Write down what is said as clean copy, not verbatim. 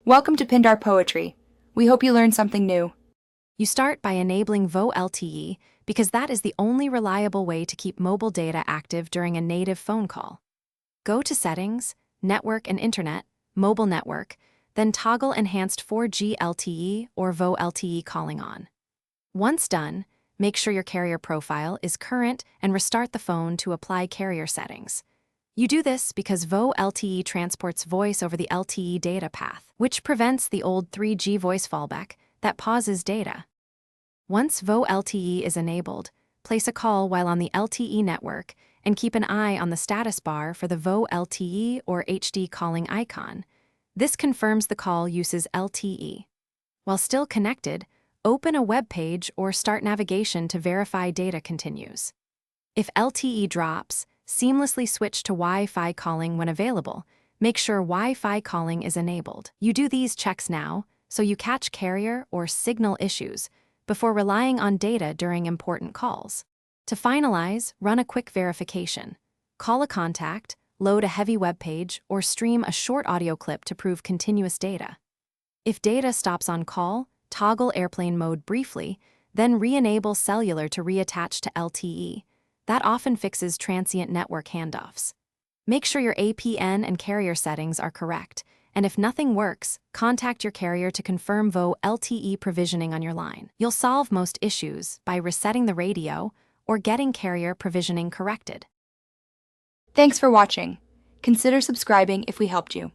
Welcome to Pindar Poetry. We hope you learned something new. You start by enabling VoLTE because that is the only reliable way to keep mobile data active during a native phone call. Go to Settings, Network and Internet, Mobile Network, then toggle Enhanced 4G LTE or VoLTE calling on. Once done, make sure your carrier profile is current and restart the phone to apply carrier settings. You do this because VoLTE transports voice over the LTE data path, which prevents the old 3G voice fallback that pauses data. Once VoLTE is enabled, place a call while on the LTE network and keep an eye on the status bar for the VoLTE or HD calling icon. This confirms the call uses LTE. While still connected, open a web page or start navigation to verify data continues. If LTE drops, seamlessly switch to Wi-Fi calling when available. Make sure Wi-Fi calling is enabled. You do these checks now, so you catch carrier or signal issues before relying on data during important calls. To finalize, run a quick verification. Call a contact, load a heavy web page, or stream a short audio clip to prove continuous data. If data stops on call, toggle airplane mode briefly, then re-enable cellular to reattach to LTE. That often fixes transient network handoffs. Make sure your APN and carrier settings are correct, and if nothing works, contact your carrier to confirm VoLTE provisioning on your line. You'll solve most issues by resetting the radio or getting carrier provisioning corrected. Thanks for watching. Consider subscribing if we helped you.